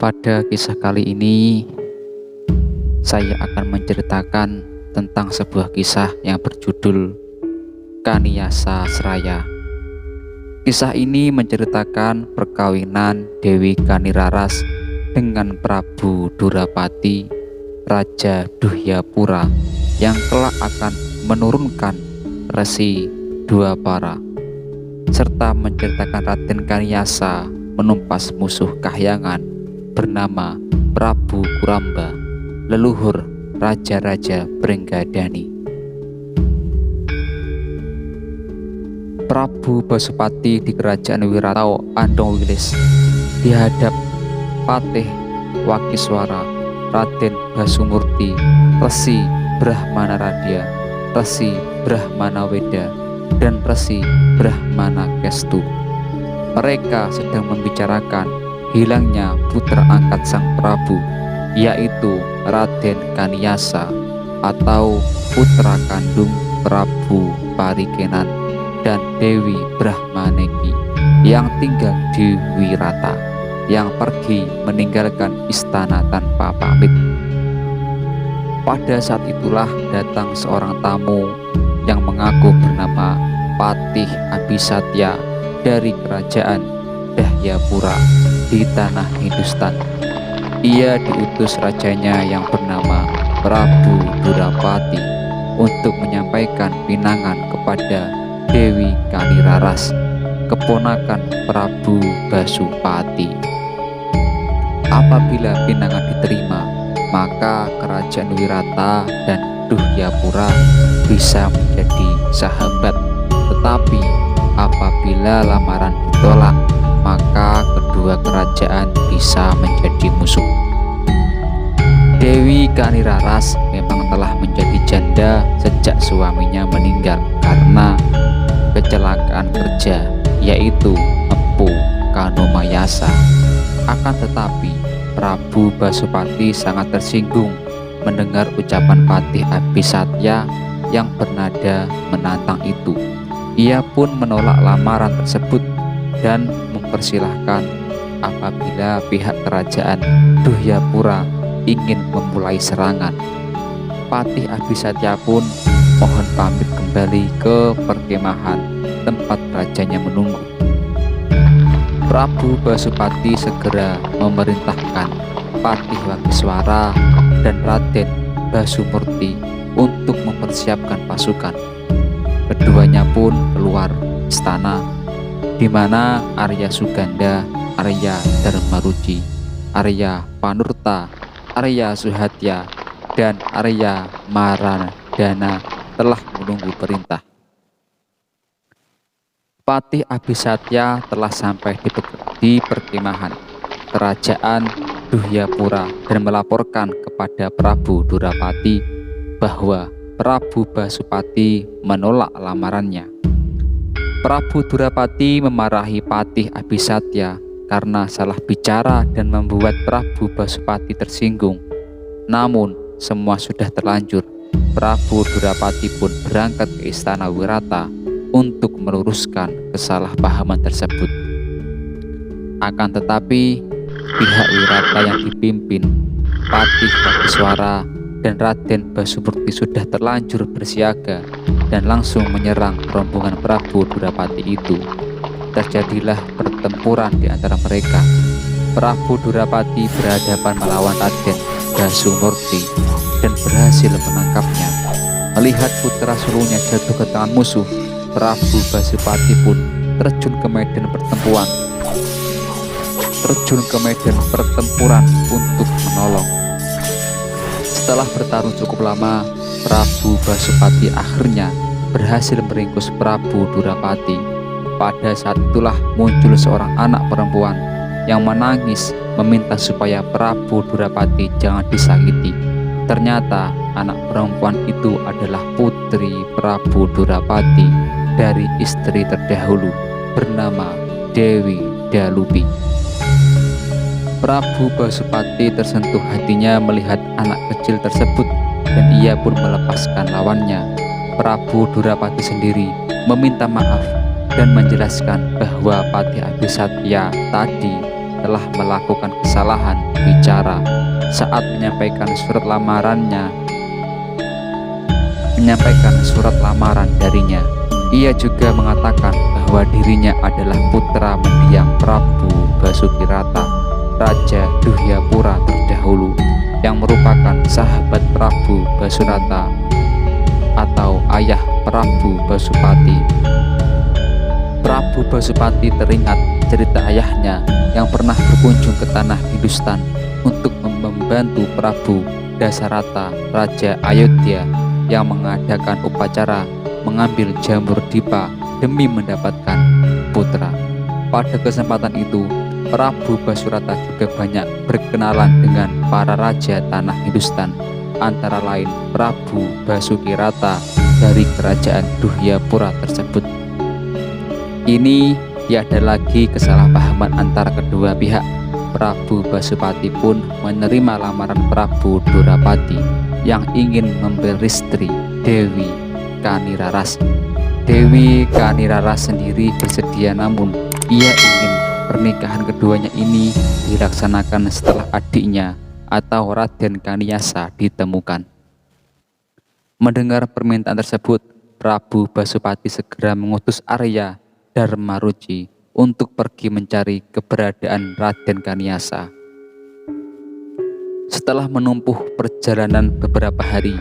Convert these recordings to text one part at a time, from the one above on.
Pada kisah kali ini, saya akan menceritakan tentang sebuah kisah yang berjudul Kaniyasa Sraya. Kisah ini menceritakan perkawinan Dewi Kaniraras dengan Prabu Durapati, Raja Duhyapura, yang kelak akan menurunkan Resi Dwapara, serta menceritakan Raden Kaniyasa menumpas musuh kahyangan bernama Prabu Kuramba, leluhur Raja-Raja Brenggadani. Prabu Basupati di Kerajaan Wiratao Andongwilis dihadap Patih Wakiswara, Raden Basumurti, Resi Brahmanaradya, Resi Brahmanaweda, dan Resi Brahmanakestu. Mereka sedang membicarakan hilangnya putra angkat sang Prabu, yaitu Raden Kaniyasa atau putra kandung Prabu Parikenan dan Dewi Brahmaneki yang tinggal di Wirata, yang pergi meninggalkan istana tanpa pamit. Pada saat itulah datang seorang tamu yang mengaku bernama Patih Abhisatya dari Kerajaan Dahyapura di tanah Hindustan. Ia diutus rajanya yang bernama Prabu Durapati untuk menyampaikan pinangan kepada Dewi Kaniraras, keponakan Prabu Basupati. Apabila pinangan diterima, maka Kerajaan Wirata dan Duhyapura bisa menjadi sahabat. Tetapi apabila lamaran ditolak, maka kedua kerajaan bisa menjadi musuh. Dewi Kaniraras memang telah menjadi janda sejak suaminya meninggal karena kecelakaan kerja, yaitu Empu Kanomayasa. Akan tetapi Prabu Basupati sangat tersinggung mendengar ucapan Patih Abhisatya yang bernada menantang itu. Ia pun menolak lamaran tersebut dan mempersilahkan apabila pihak kerajaan Duhyapura ingin memulai serangan. Patih Abhisatya pun mohon pamit kembali ke perkemahan tempat rajanya menunggu. Prabu Basupati segera memerintahkan Patih Wakiswara dan Raden Basumurti untuk mempersiapkan pasukan. Keduanya pun keluar istana, di mana Arya Suganda, Arya Dharmaruci, Arya Panurta, Arya Suhatya, dan Arya Maradana telah menunggu perintah. Patih Abhisatya telah sampai di perkemahan Kerajaan Duhyapura dan melaporkan kepada Prabu Durapati bahwa Prabu Basupati menolak lamarannya. Prabu Durapati memarahi Patih Abhisatya karena salah bicara dan membuat Prabu Basupati tersinggung. Namun semua sudah terlanjur. Prabu Durapati pun berangkat ke istana Wirata untuk meluruskan kesalahpahaman tersebut. Akan tetapi pihak Wirata yang dipimpin Patih Wakiswara dan Raden Basumurti sudah terlanjur bersiaga dan langsung menyerang rombongan Prabu Durapati itu. Terjadilah pertempuran di antara mereka. Prabu Durapati berhadapan melawan Raden Basumurti dan berhasil menangkapnya. Melihat putra sulungnya jatuh ke tangan musuh, Prabu Basupati pun terjun ke medan pertempuran untuk menolong. Setelah bertarung cukup lama, Prabu Basupati akhirnya berhasil meringkus Prabu Durapati. Pada saat itulah muncul seorang anak perempuan yang menangis meminta supaya Prabu Durapati jangan disakiti. Ternyata anak perempuan itu adalah putri Prabu Durapati dari istri terdahulu bernama Dewi Dalupi. Prabu Basupati tersentuh hatinya melihat anak kecil tersebut dan ia pun melepaskan lawannya. Prabu Durapati sendiri meminta maaf dan menjelaskan bahwa Patih Abhisatya tadi telah melakukan kesalahan bicara saat menyampaikan surat lamaran darinya. Ia juga mengatakan bahwa dirinya adalah putra mendiang Prabu Basukirata, Raja Duhyapura terdahulu, yang merupakan sahabat Prabu Basurata atau ayah Prabu Basupati. Prabu Basupati teringat cerita ayahnya yang pernah berkunjung ke tanah Hindustan untuk membantu Prabu Dasarata, Raja Ayodhya, yang mengadakan upacara mengambil jamur dipa demi mendapatkan putra. Pada kesempatan itu, Prabu Basurata juga banyak berkenalan dengan para raja tanah Hindustan, antara lain Prabu Basukirata dari kerajaan Duhyapura tersebut. Ini tiada lagi kesalahpahaman antara kedua pihak. Prabu Basupati pun menerima lamaran Prabu Durapati yang ingin memperistri Dewi Kaniraras. Dewi Kaniraras sendiri bersedia, namun ia ingin pernikahan keduanya ini dilaksanakan setelah adiknya atau Raden Kaniasa ditemukan. Mendengar permintaan tersebut, Prabu Basupati segera mengutus Arya Dharmaruci untuk pergi mencari keberadaan Raden Kaniasa. Setelah menempuh perjalanan beberapa hari,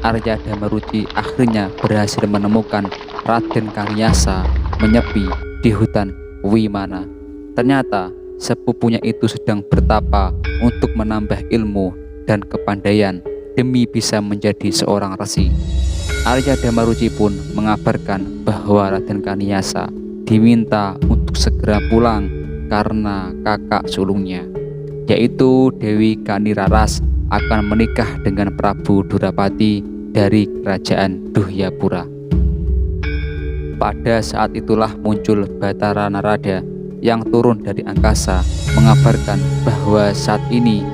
Arya Dharmaruci akhirnya berhasil menemukan Raden Kaniasa menyepi di hutan Wimana. Ternyata sepupunya itu sedang bertapa untuk menambah ilmu dan kepandaian demi bisa menjadi seorang resi. Arya Dharmaruci pun mengabarkan bahwa Raden Kaniasa diminta untuk segera pulang karena kakak sulungnya, yaitu Dewi Kaniraras, akan menikah dengan Prabu Durapati dari kerajaan Duhyapura. Pada saat itulah muncul Batara Narada yang turun dari angkasa mengabarkan bahwa saat ini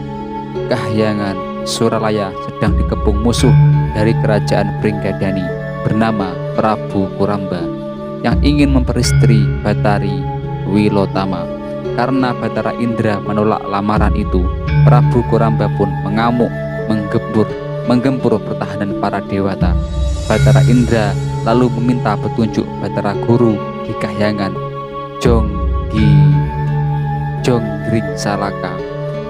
Kahyangan Suralaya sedang dikepung musuh dari kerajaan Pringgadani bernama Prabu Kuramba yang ingin memperistri Batari Wilotama. Karena Batara Indra menolak lamaran itu, Prabu Kuramba pun mengamuk menggempur pertahanan para dewata. Batara Indra lalu meminta petunjuk Batara Guru di Kahyangan Jonggring Salaka.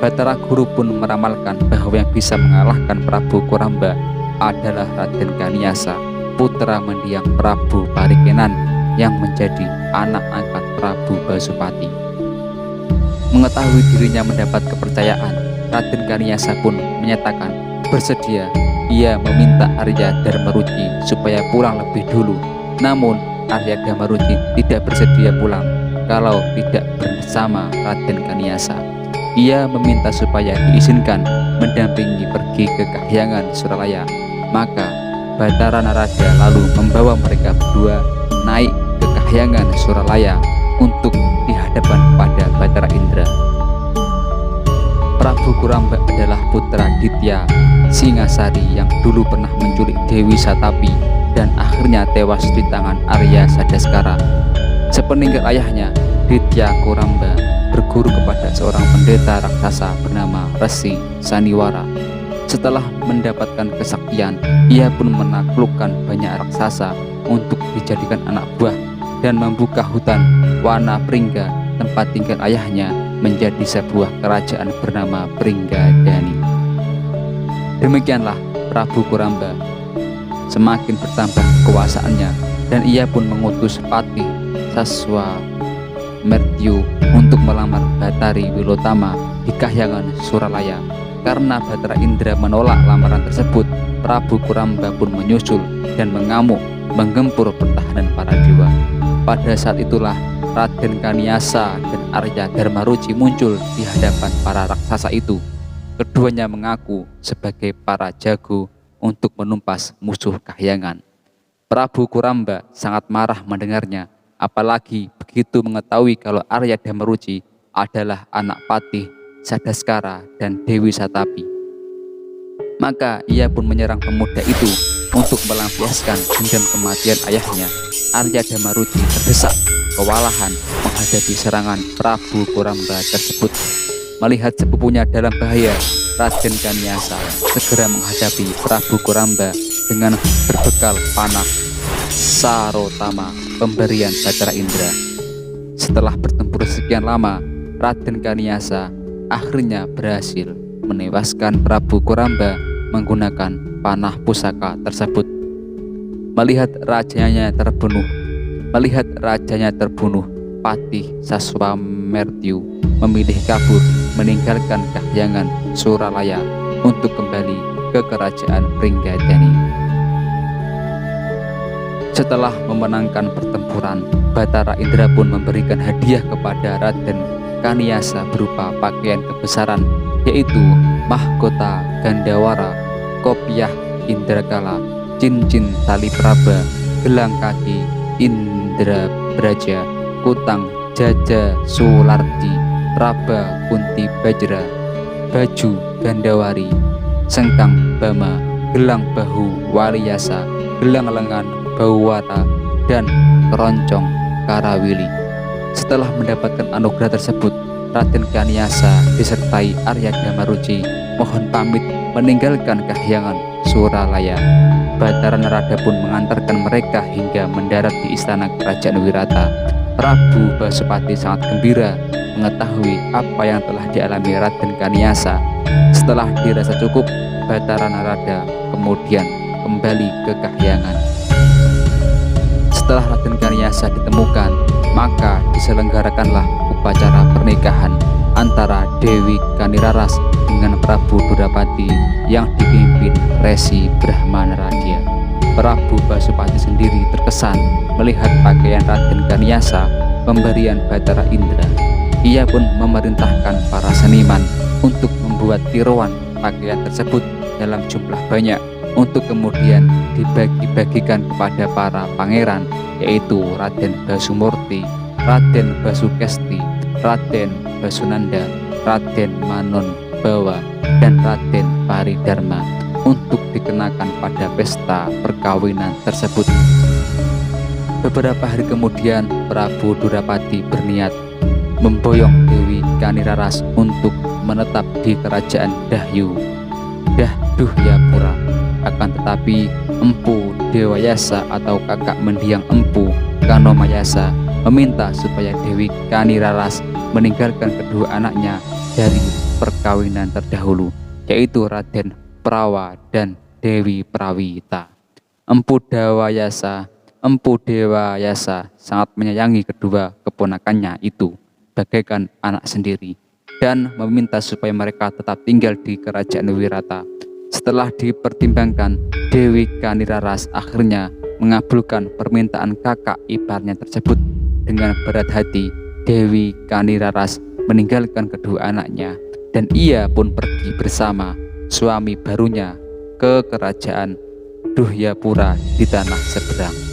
Batara Guru pun meramalkan bahwa yang bisa mengalahkan Prabu Kuramba adalah Raden Kaniasa, putra mendiang Prabu Parikenan yang menjadi anak angkat Prabu Basupati. Mengetahui dirinya mendapat kepercayaan, Raden Kaniasa pun menyatakan bersedia. Ia meminta Arya Dharmaruci supaya pulang lebih dulu. Namun Arya Dharmaruci tidak bersedia pulang kalau tidak bersama Raden Kaniasa. Ia meminta supaya diizinkan mendampingi pergi ke Kahyangan Suralaya. Maka Batara Narada lalu membawa mereka berdua naik ke Kahyangan Suralaya untuk dihadapkan pada Batara Indra. Prabu Kuramba adalah putra Ditya Singasari yang dulu pernah menculik Dewi Satapi dan akhirnya tewas di tangan Arya Sadaskara. Sepeninggal ayahnya, Ditya Kuramba berguru kepada seorang pendeta raksasa bernama Resi Saniwara. Setelah mendapatkan kesaktian, ia pun menaklukkan banyak raksasa untuk dijadikan anak buah dan membuka hutan Wanapringga, tempat tinggal ayahnya, menjadi sebuah kerajaan bernama Pringgadani. Demikianlah Prabu Kuramba semakin bertambah kekuasaannya, dan ia pun mengutus Patih Saswamertyu untuk melamar Batari Wilotama di Kahyangan Suralaya. Karena Batara Indra menolak lamaran tersebut, Prabu Kuramba pun menyusul dan mengamuk menggempur pertahanan para dewa. Pada saat itulah Raden Kaniasa dan Arya Dharmaruci muncul di hadapan para raksasa itu. Keduanya mengaku sebagai para jago untuk menumpas musuh Kahyangan. Prabu Kuramba sangat marah mendengarnya, apalagi begitu mengetahui kalau Arya Dharmaruci adalah anak Patih Sadaskara dan Dewi Satapi. Maka ia pun menyerang pemuda itu untuk melampiaskan dendam kematian ayahnya. Arya Damaruci terdesak kewalahan menghadapi serangan Prabu Kuramba tersebut. Melihat sepupunya dalam bahaya, Raden Kaniasa segera menghadapi Prabu Kuramba dengan berbekal panah Sarotama pemberian Batara Indra. Setelah bertempur sekian lama, Raden Kaniasa akhirnya berhasil menewaskan Prabu Kuramba menggunakan panah pusaka tersebut. Melihat rajanya terbunuh, Patih Saswamertyu memilih kabur meninggalkan Kahyangan Suralaya untuk kembali ke kerajaan Pringgadani. Setelah memenangkan pertempuran, Batara Indra pun memberikan hadiah kepada Raden Kaniasa berupa pakaian kebesaran, yaitu mahkota Gandawara, kopiah Indrakala, cincin tali praba, gelang kaki Indrabraja, kutang Jaja Sulardi, Praba Kunti Bajra, baju Gandawari, sengkang Bama, gelang bahu Waliyasa, gelang lengan Bauwara, dan keroncong Karawili. Setelah mendapatkan anugerah tersebut, Raden Kaniasa disertai Arya Damaruci mohon pamit meninggalkan Kahyangan Suralaya. Batara Narada pun mengantarkan mereka hingga mendarat di istana kerajaan Wirata. Prabu Basupati sangat gembira mengetahui apa yang telah dialami Raden Kaniasa. Setelah dirasa cukup, Batara Narada kemudian kembali ke Kahyangan. Setelah Raden Kaniasa ditemukan, maka diselenggarakanlah upacara pernikahan antara Dewi Kaniraras dengan Prabu Durapati yang dipimpin Resi Brahmanaradya. Prabu Basupati sendiri terkesan melihat pakaian Raden Kaniasa pemberian Batara Indra. Ia pun memerintahkan para seniman untuk membuat tiruan pakaian tersebut dalam jumlah banyak untuk kemudian dibagi-bagikan kepada para pangeran, yaitu Raden Basumurti, Raden Basukesti, Raden Basunanda, Raden Manonbawa, dan Raden Paridharma untuk dikenakan pada pesta perkawinan tersebut. Beberapa hari kemudian, Prabu Durapati berniat memboyong Dewi Kaniraras untuk menetap di kerajaan Duhyapura. Akan tetapi Empu Dewayasa atau kakak mendiang Empu Kanomayasa meminta supaya Dewi Kaniraras meninggalkan kedua anaknya dari perkawinan terdahulu, yaitu Raden Prawa dan Dewi Prawita. Empu Dewayasa sangat menyayangi kedua keponakannya itu bagaikan anak sendiri dan meminta supaya mereka tetap tinggal di kerajaan Wirata. Setelah dipertimbangkan, Dewi Kaniraras akhirnya mengabulkan permintaan kakak iparnya tersebut. Dengan berat hati, Dewi Kaniraras meninggalkan kedua anaknya dan ia pun pergi bersama suami barunya ke kerajaan Duhyapura di tanah seberang.